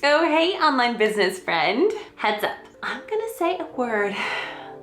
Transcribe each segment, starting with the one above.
Oh, hey, online business friend. Heads up, I'm gonna say a word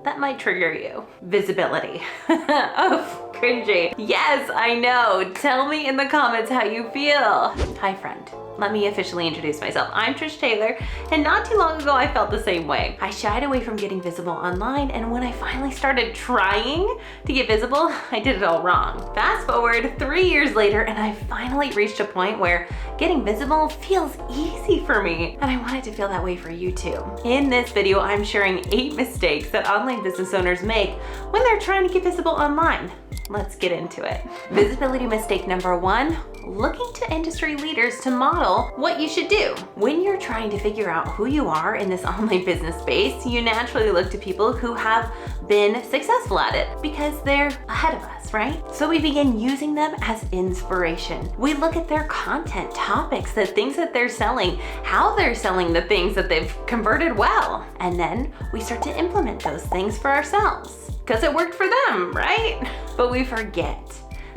that might trigger you. Visibility. Oh, cringy. Yes, I know. Tell me in the comments how you feel. Hi, friend. Let me officially introduce myself. I'm Trish Taylor, and not too long ago, I felt the same way. I shied away from getting visible online, and when I finally started trying to get visible, I did it all wrong. Fast forward 3 years later, and I finally reached a point where getting visible feels easy for me, and I want it to feel that way for you too. In this video, I'm sharing 8 mistakes that online business owners make when they're trying to get visible online. Let's get into it. Visibility mistake number 1, looking to industry leaders to model what you should do. When you're trying to figure out who you are in this online business space, you naturally look to people who have been successful at it because they're ahead of us, right? So we begin using them as inspiration. We look at their content, topics, the things that they're selling, how they're selling the things that they've converted well. And then we start to implement those things for ourselves because it worked for them, right? But we forget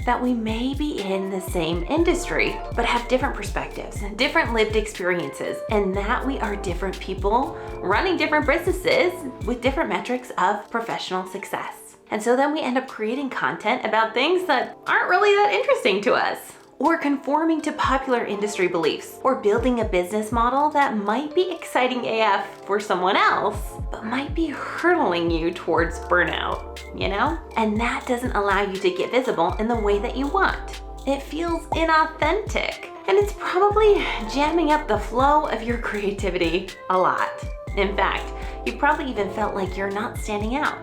that we may be in the same industry, but have different perspectives and different lived experiences, and that we are different people running different businesses with different metrics of professional success. And so then we end up creating content about things that aren't really that interesting to us, or conforming to popular industry beliefs, or building a business model that might be exciting AF for someone else, but might be hurtling you towards burnout, you know? And that doesn't allow you to get visible in the way that you want. It feels inauthentic, and it's probably jamming up the flow of your creativity a lot. In fact, you probably even felt like you're not standing out.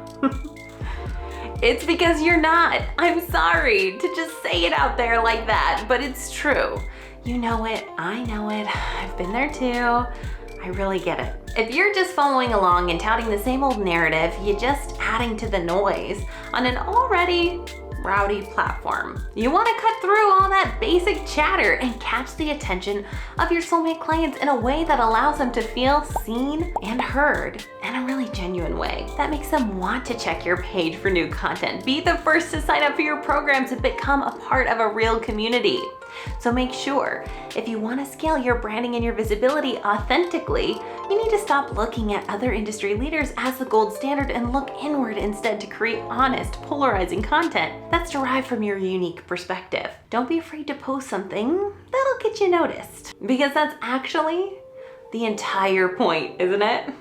It's because you're not. I'm sorry to just say it out there like that, but it's true. You know it, I know it, I've been there too. I really get it. If you're just following along and touting the same old narrative, you're just adding to the noise on an already rowdy platform. You want to cut through all that basic chatter and catch the attention of your soulmate clients in a way that allows them to feel seen and heard in a really genuine way. That makes them want to check your page for new content. Be the first to sign up for your programs and become a part of a real community. So make sure, if you want to scale your branding and your visibility authentically, you need to stop looking at other industry leaders as the gold standard and look inward instead to create honest, polarizing content that's derived from your unique perspective. Don't be afraid to post something that'll get you noticed, because that's actually the entire point, isn't it?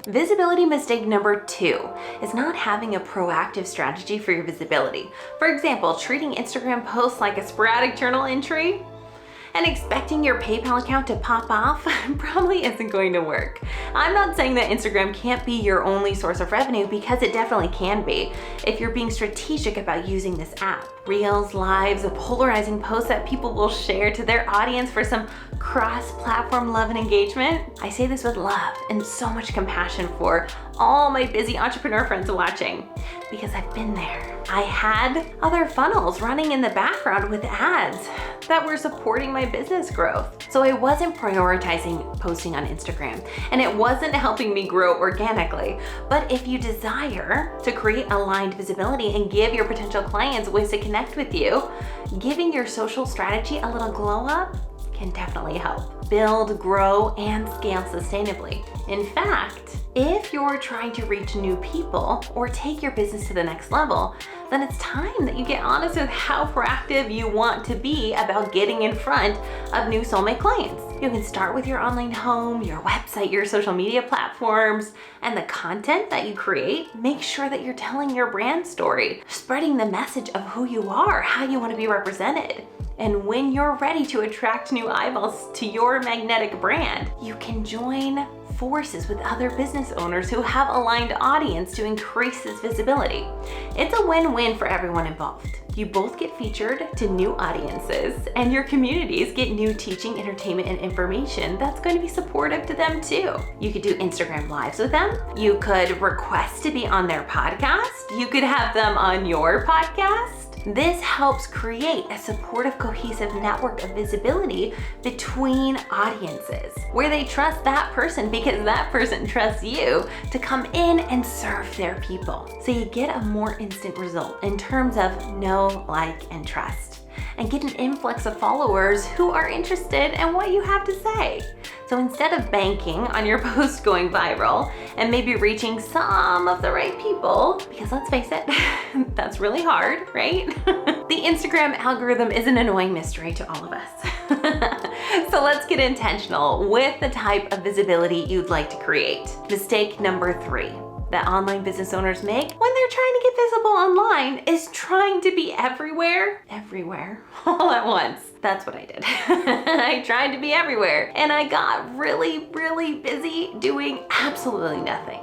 Visibility mistake number 2 is not having a proactive strategy for your visibility. For example, treating Instagram posts like a sporadic journal entry and expecting your PayPal account to pop off probably isn't going to work. I'm not saying that Instagram can't be your only source of revenue, because it definitely can be if you're being strategic about using this app. Reels, lives, polarizing posts that people will share to their audience for some cross-platform love and engagement. I say this with love and so much compassion for all my busy entrepreneur friends watching, because I've been there. I had other funnels running in the background with ads that were supporting my business growth. So I wasn't prioritizing posting on Instagram, and it wasn't helping me grow organically. But if you desire to create aligned visibility and give your potential clients ways to connect with you, giving your social strategy a little glow up can definitely help build, grow, and scale sustainably. In fact, if you're trying to reach new people or take your business to the next level, then it's time that you get honest with how proactive you want to be about getting in front of new soulmate clients. You can start with your online home, your website, your social media platforms, and the content that you create. Make sure that you're telling your brand story, spreading the message of who you are, how you want to be represented. And when you're ready to attract new eyeballs to your magnetic brand, you can join forces with other business owners who have aligned audience to increase this visibility. It's a win-win for everyone involved. You both get featured to new audiences, and your communities get new teaching, entertainment, and information that's going to be supportive to them too. You could do Instagram lives with them. You could request to be on their podcast. You could have them on your podcast. This helps create a supportive, cohesive network of visibility between audiences, where they trust that person because that person trusts you to come in and serve their people. So you get a more instant result in terms of know, like, and trust, and get an influx of followers who are interested in what you have to say. So instead of banking on your post going viral and maybe reaching some of the right people, because let's face it, that's really hard, right? The Instagram algorithm is an annoying mystery to all of us. So let's get intentional with the type of visibility you'd like to create. Mistake number 3 that online business owners make when they're trying to get visible online is trying to be everywhere, all at once. That's what I did. I tried to be everywhere and I got really, really busy doing absolutely nothing.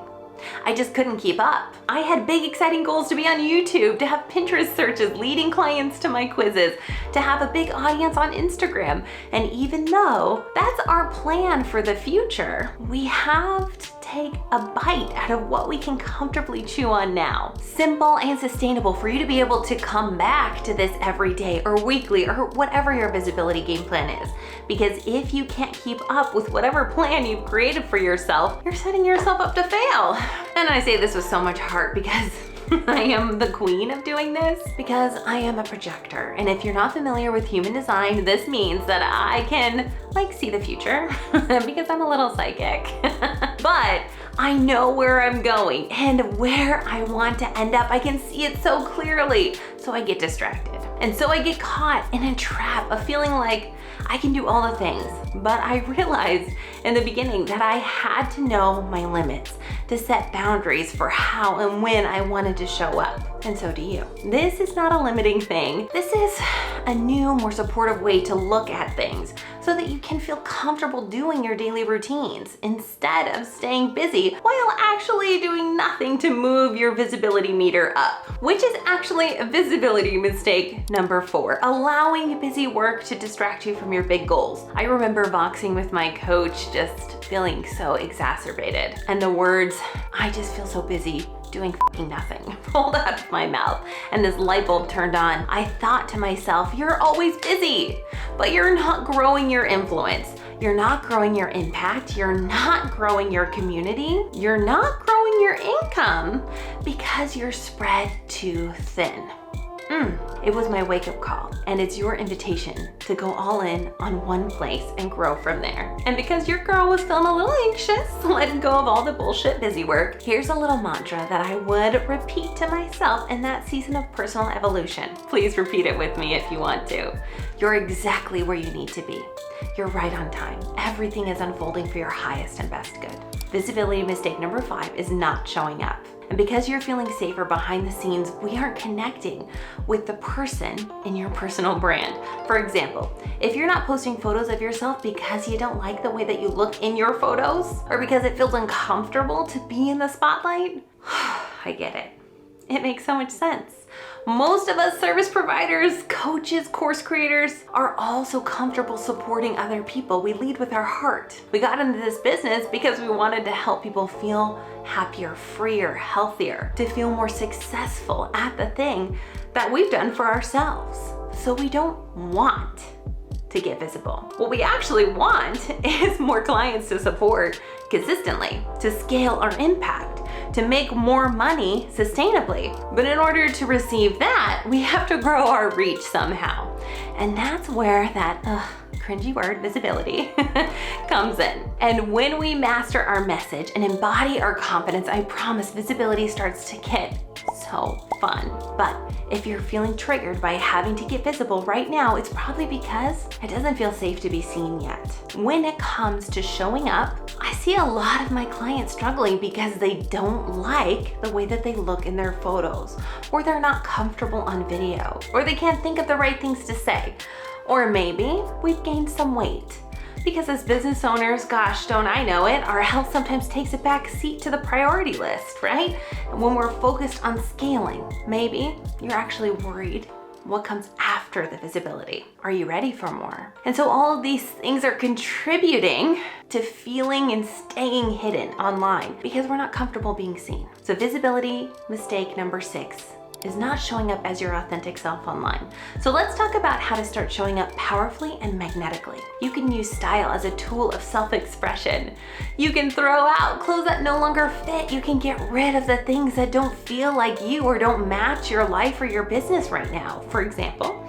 I just couldn't keep up. I had big, exciting goals to be on YouTube, to have Pinterest searches leading clients to my quizzes, to have a big audience on Instagram. And even though that's our plan for the future, we have to take a bite out of what we can comfortably chew on now. Simple and sustainable for you to be able to come back to this every day or weekly or whatever your visibility game plan is. Because if you can't keep up with whatever plan you've created for yourself, you're setting yourself up to fail. And I say this with so much heart because I am the queen of doing this, because I am a projector. And if you're not familiar with human design, this means that I can see the future because I'm a little psychic. But I know where I'm going and where I want to end up. I can see it so clearly. So I get distracted. And so I get caught in a trap of feeling like I can do all the things. But I realized in the beginning that I had to know my limits, to set boundaries for how and when I wanted to show up. And so do you. This is not a limiting thing. This is a new, more supportive way to look at things so that you can feel comfortable doing your daily routines instead of staying busy while actually doing nothing to move your visibility meter up, which is actually visibility mistake number 4, allowing busy work to distract you from your big goals. I remember boxing with my coach just feeling so exacerbated, and the words, "I just feel so busy doing fucking nothing," rolled out of my mouth, and this light bulb turned on. I thought to myself, you're always busy, but you're not growing your influence. You're not growing your impact. You're not growing your community. You're not growing your income because you're spread too thin. It was my wake-up call, and it's your invitation to go all in on one place and grow from there. And because your girl was feeling a little anxious, letting go of all the bullshit busy work, here's a little mantra that I would repeat to myself in that season of personal evolution. Please repeat it with me if you want to. You're exactly where you need to be. You're right on time. Everything is unfolding for your highest and best good. Visibility mistake number 5 is not showing up. And because you're feeling safer behind the scenes, we aren't connecting with the person in your personal brand. For example, if you're not posting photos of yourself because you don't like the way that you look in your photos, or because it feels uncomfortable to be in the spotlight, I get it. It makes so much sense. Most of us service providers, coaches, course creators are also comfortable supporting other people. We lead with our heart. We got into this business because we wanted to help people feel happier, freer, healthier, to feel more successful at the thing that we've done for ourselves. So we don't want to get visible. What we actually want is more clients to support consistently, to scale our impact, to make more money sustainably. But in order to receive that, we have to grow our reach somehow. And that's where that cringy word, visibility, comes in. And when we master our message and embody our confidence, I promise visibility starts to get so fun. But if you're feeling triggered by having to get visible right now, it's probably because it doesn't feel safe to be seen yet. When it comes to showing up, I see a lot of my clients struggling because they don't like the way that they look in their photos, or they're not comfortable on video, or they can't think of the right things to say. Or maybe we've gained some weight. Because as business owners, gosh, don't I know it, our health sometimes takes a back seat to the priority list, right? And when we're focused on scaling, maybe you're actually worried what comes after the visibility. Are you ready for more? And so all of these things are contributing to feeling and staying hidden online because we're not comfortable being seen. So visibility mistake number 6 is not showing up as your authentic self online. So let's talk about how to start showing up powerfully and magnetically. You can use style as a tool of self-expression. You can throw out clothes that no longer fit. You can get rid of the things that don't feel like you or don't match your life or your business right now. For example,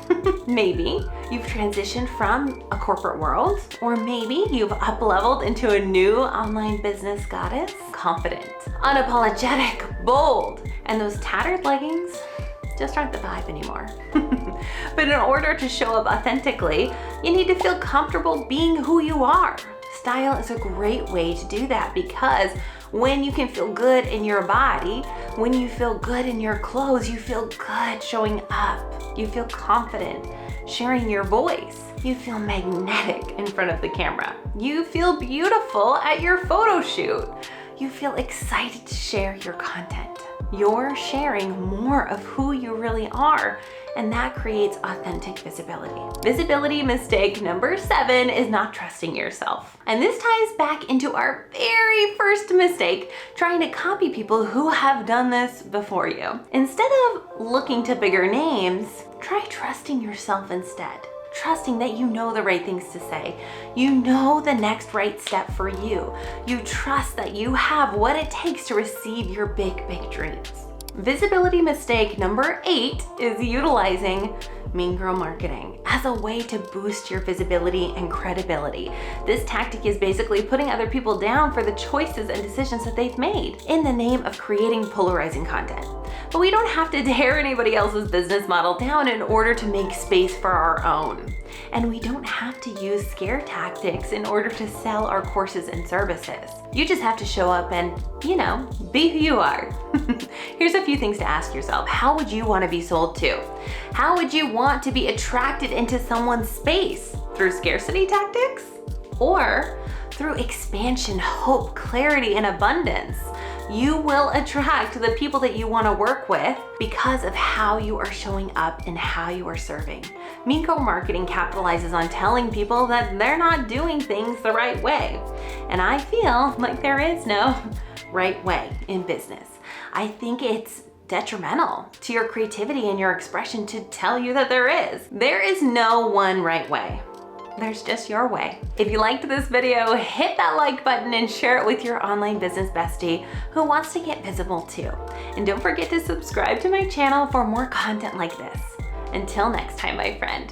maybe you've transitioned from a corporate world, or maybe you've up-leveled into a new online business goddess. Confident, unapologetic, bold, and those tattered leggings just aren't the vibe anymore. But in order to show up authentically, you need to feel comfortable being who you are. Style is a great way to do that, because when you can feel good in your body, when you feel good in your clothes, you feel good showing up. You feel confident sharing your voice. You feel magnetic in front of the camera. You feel beautiful at your photo shoot. You feel excited to share your content. You're sharing more of who you really are, and that creates authentic visibility. Visibility mistake number 7 is not trusting yourself. And this ties back into our very first mistake, trying to copy people who have done this before you. Instead of looking to bigger names, try trusting yourself instead. Trusting that you know the right things to say. You know the next right step for you. You trust that you have what it takes to receive your big, big dreams. Visibility mistake number 8 is utilizing mean girl marketing as a way to boost your visibility and credibility. This tactic is basically putting other people down for the choices and decisions that they've made in the name of creating polarizing content. But we don't have to tear anybody else's business model down in order to make space for our own. And we don't have to use scare tactics in order to sell our courses and services. You just have to show up and, be who you are. Here's a few things to ask yourself. How would you want to be sold to? How would you want to be attracted into someone's space? Through scarcity tactics? Or through expansion, hope, clarity, and abundance? You will attract the people that you want to work with because of how you are showing up and how you are serving. Mean Girl Marketing capitalizes on telling people that they're not doing things the right way. And I feel like there is no right way in business. I think it's detrimental to your creativity and your expression to tell you that there is. There is no one right way. There's just your way. If you liked this video, hit that like button and share it with your online business bestie who wants to get visible too. And don't forget to subscribe to my channel for more content like this. Until next time, my friend.